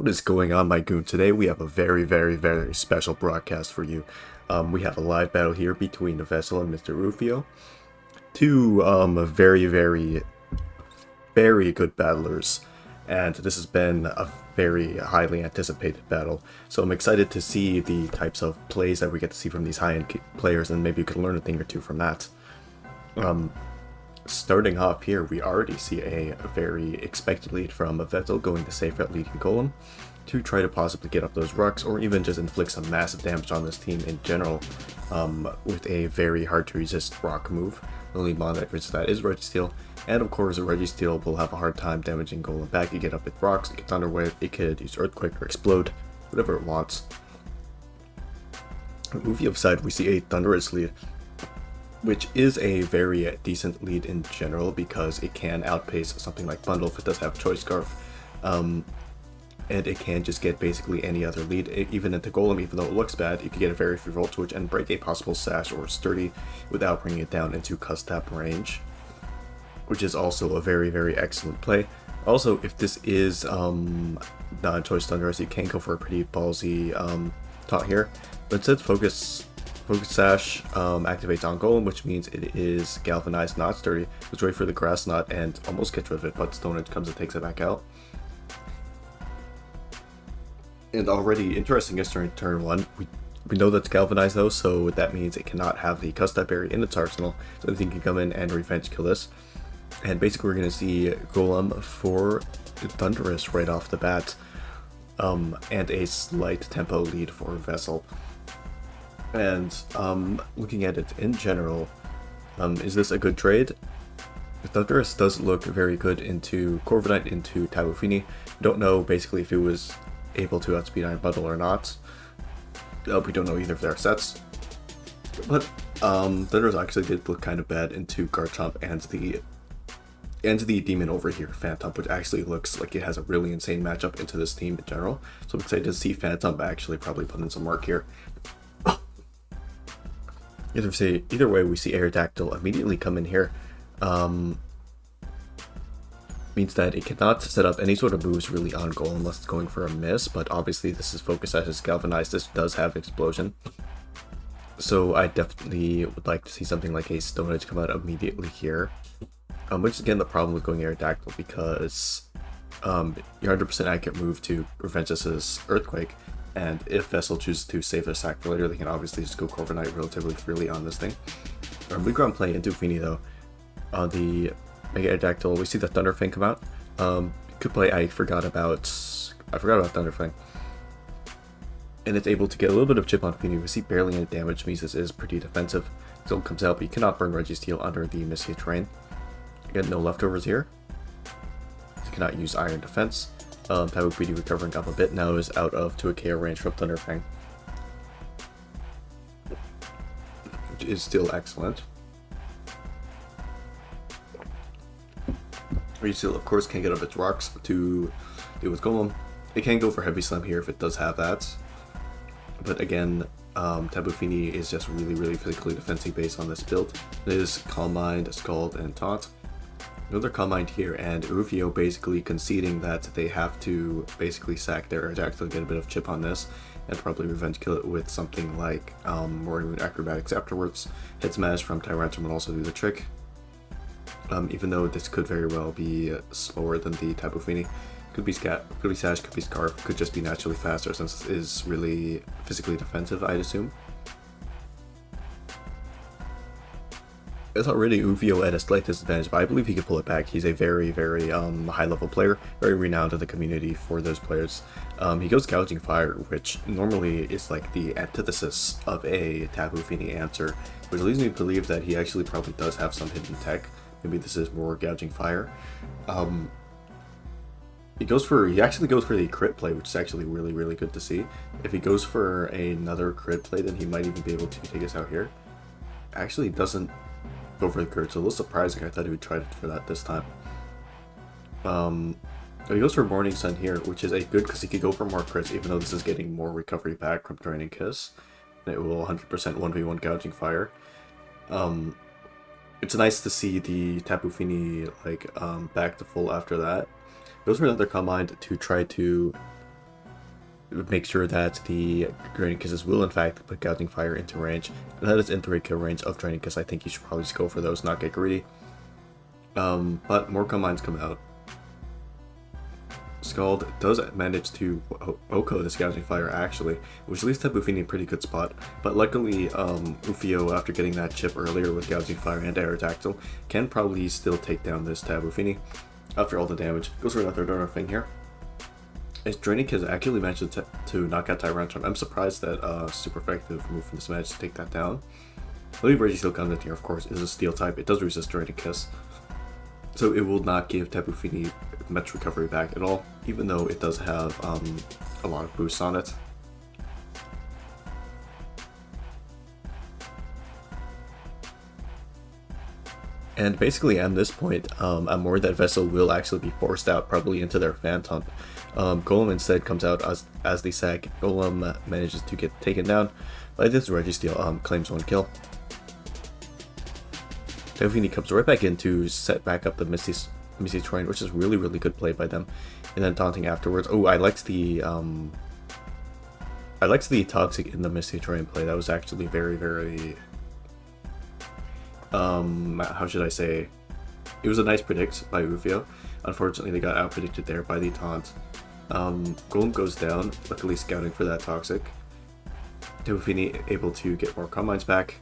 What is going on, my goon? Today we have a very special broadcast for you. We have a live battle here between the Vessel and Mr. Oofio. Two very good battlers, and this has been a very highly anticipated battle. So I'm excited to see the types of plays that we get to see from these high-end players, and maybe you can learn a thing or two from that. Starting off here, we already see a very expected lead from a Vessel going to safe route leading Golem to try to possibly get up those rocks, or even just inflict some massive damage on this team in general, with a very hard to resist rock move. The only mod that fits that is Registeel, and of course Registeel will have a hard time damaging Golem back. You get up with rocks, it can Thunder Wave, it could use Earthquake or Explode, whatever it wants. On the Oofio side, we see a Thunderous lead, which is a very decent lead in general because it can outpace something like Bundle if it does have Choice Scarf. And it can just get basically any other lead, even into Golem. Even though it looks bad, you can get a very free Volt Switch and break a possible Sash or Sturdy without bringing it down into Cuss Tap range, which is also a very excellent play. Also, if this is non-choice Thunderous, you can go for a pretty ballsy taunt here, but instead Focus Sash activates on Golem, which means it is Galvanized, not Sturdy. Let's wait for the Grass Knot and almost gets rid of it, but Stone Edge comes and takes it back out. And already interesting is during turn 1, we know that's Galvanized though, so that means it cannot have the Cuss Tap Berry in its arsenal, so anything can come in and revenge kill this. And basically we're going to see Golem for Thunderous right off the bat, and a slight tempo lead for Vessel. And looking at it in general, is this a good trade? Thunderous does look very good into Corviknight, into Tapu Fini. Don't know basically if it was able to outspeed Iron Bundle or not. We don't know either of their sets. But Thunderous actually did look kind of bad into Garchomp and the Demon over here, Phantom, which actually looks like it has a really insane matchup into this team in general. So I'm excited to see Phantom actually probably put in some work here. Either way, we see Aerodactyl immediately come in here. Means that it cannot set up any sort of moves really on goal unless it's going for a miss, but obviously this is Focus Sash as Galvanized. This does have Explosion. So I definitely would like to see something like a Stone Edge come out immediately here. Which is again the problem with going Aerodactyl, because your 100% accurate move to revenge this is Earthquake, and if Vessel chooses to save their sack for later, they can obviously just go Corviknight relatively freely on this thing. We go and play into Fini though. On the Mega Aerodactyl, we see the Thunder Fang come out. Could play I forgot about Thunder Fang. And it's able to get a little bit of chip on Fini. We see barely any damage, means this is pretty defensive. Still comes out, but you cannot burn Registeel under the Misty Terrain. Again, no leftovers here. You cannot use Iron Defense. Tapu Fini recovering up a bit, now is out of 2 KO range from Thunder Fang, which is still excellent. Registeel, of course, can get up its rocks to deal with Golem. It can go for Heavy Slam here if it does have that. But again, Tapu Fini is just really physically defensive based on this build. It is Calm Mind, Scald, and Taunt. Another Calm Mind here, and Oofio basically conceding that they have to basically sack their Aerodactyl to get a bit of chip on this, and probably revenge kill it with something like Roaring Moon Acrobatics afterwards. Head Smash from Tyrantrum will also do the trick. Even though this could very well be slower than the Tapu Fini. Could be Sash, could be Scarf, could just be naturally faster since this is really physically defensive, I'd assume. It's already Oofio at a slight disadvantage, but I believe he could pull it back. He's a very high level player, very renowned in the community for those players. He goes Gouging Fire, which normally is like the antithesis of a Tapu Fini answer, which leads me to believe that he actually probably does have some hidden tech. Maybe this is more Gouging Fire. He actually goes for the crit play, which is actually really good to see. If he goes for another crit play, then he might even be able to take us out here. Actually doesn't go for the crit, so a little surprising. I thought he would try for that this time. He goes for Morning Sun here, which is a good because he could go for more crits, even though this is getting more recovery back from Draining Kiss. And it will 100% 1v1 Gouging Fire. It's nice to see the Tapu Fini back to full after that. Goes for another Calm Mind to try to make sure that the Draining Kisses will in fact put Gouging Fire into range. And that is in 3 kill range of Draining Kiss. I think you should probably just go for those, not get greedy. But more combines come out. Scald does manage to Oko this Gouging Fire actually, which leaves Tapu Fini in a pretty good spot. But luckily, Oofio, after getting that chip earlier with Gouging Fire and Aerodactyl, can probably still take down this Tapu Fini after all the damage. Goes for another donor thing here. As Draining Kiss actually managed to knock out Tyrantrum. I'm surprised that super effective move from this match to take that down. I believe Registeel comes in here, of course, is a steel type. It does resist Draining Kiss, so it will not give Tapu Fini much recovery back at all, even though it does have a lot of boosts on it. And basically at this point, I'm worried that Vessel will actually be forced out, probably into their Phantom. Golem instead comes out as the sag. Golem manages to get taken down by this Registeel, claims 1 kill. Tapu Fini comes right back in to set back up the Misty Terrain, which is really, really good play by them. And then taunting afterwards. Oh, I liked the Toxic in the Misty Terrain play. That was actually very, very how should I say? It was a nice predict by Oofio. Unfortunately, they got out-predicted there by the taunt. Golem goes down, luckily scouting for that Toxic. Tapu Fini able to get more combines back.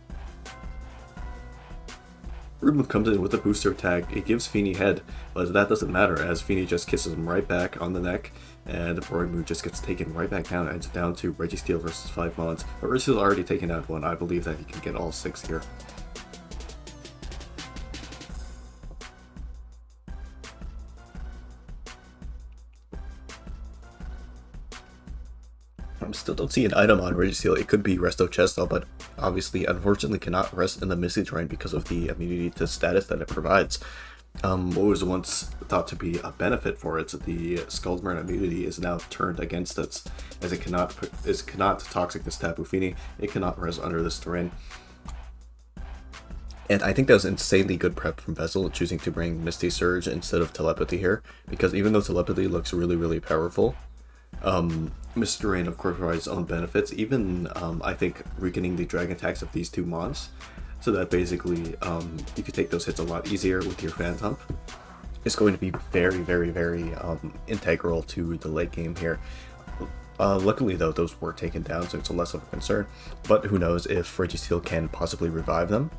Ruben comes in with a booster tag. It gives Fini head, but that doesn't matter as Fini just kisses him right back on the neck, and the Roaring Moon just gets taken right back down, and it's down to Registeel versus 5 mons. But Registeel's already taken out 1. I believe that he can get all 6 here. Still don't see an item on Registeel. It could be Resto Chestal, but obviously, unfortunately, cannot rest in the Misty Terrain because of the immunity to status that it provides. What was once thought to be a benefit for it, the Skuldburn immunity is now turned against it, as it cannot toxic this Tapu Fini. It cannot rest under this terrain. And I think that was insanely good prep from Vessel, choosing to bring Misty Surge instead of Telepathy here, because even though Telepathy looks really, really powerful, Mr. Rain of course provides its own benefits, even I think weakening the dragon attacks of these 2 mons, so that basically you can take those hits a lot easier with your Phantom. It's going to be very, very, very integral to the late game here. Luckily though, those were taken down, so it's less of a concern, but who knows if Registeel can possibly revive them.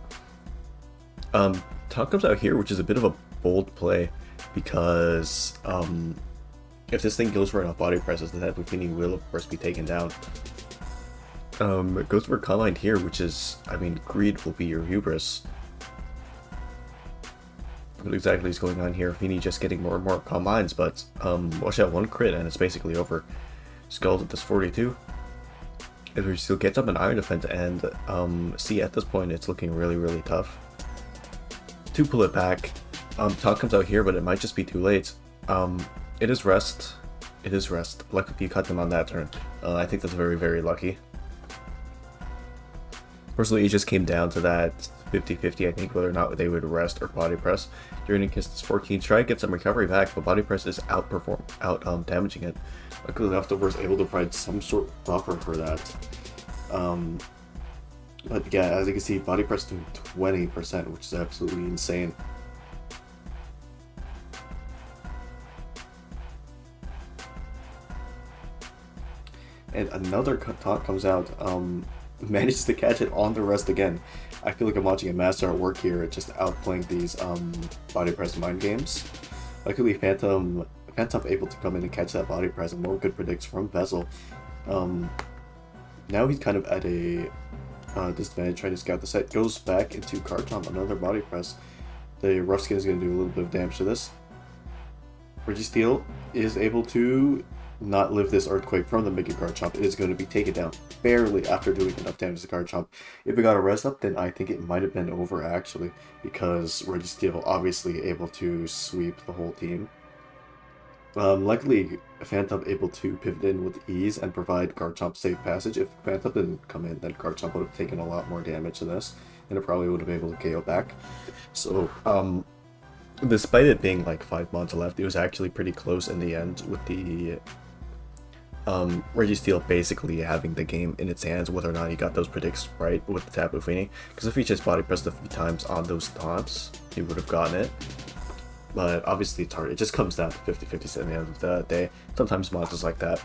Talk comes out here, which is a bit of a bold play, because if this thing goes for enough body presses, the Tapu Fini will of course be taken down. It goes for a combine here, which is, I mean, greed will be your hubris. What exactly is going on here? Fini just getting more and more combines, but watch out, 1 crit and it's basically over. Scald at this 42. If we still gets up an Iron Defense, and see at this point it's looking really, really tough to pull it back. Talk comes out here, but it might just be too late. It is rest. It is rest. Lucky you cut them on that turn. I think that's very, very lucky. Personally, it just came down to that 50-50, I think, whether or not they would rest or body press. Draining Kiss is 14. Try to get some recovery back, but body press is damaging it. Luckily enough, the was able to provide some sort of buffer for that. But yeah, as you can see, body press to 20%, which is absolutely insane. And another taunt comes out, manages to catch it on the rest again. I feel like I'm watching a master at work here, just outplaying these body press mind games. Luckily, Phantom able to come in and catch that body press, and more good predicts from Vessel. Now he's kind of at a disadvantage trying to scout the site. Goes back into Garchomp, another body press. The rough skin is going to do a little bit of damage to this. Registeel is able to not live this Earthquake from the Mega Garchomp. It is going to be taken down barely after doing enough damage to Garchomp. If it got a rest up, then I think it might have been over actually, because Registeel obviously able to sweep the whole team. Luckily, Phantom able to pivot in with ease and provide Garchomp safe passage. If Phantom didn't come in, then Garchomp would have taken a lot more damage to this, and it probably would have been able to KO back. So, despite it being like 5 months left, it was actually pretty close in the end with the Registeel basically having the game in its hands, whether or not he got those predicts right with the Tapu Fini. Because if he just body pressed a few times on those taunts, he would have gotten it. But obviously, it just comes down to 50-50 at the end of the day. Sometimes monsters like that.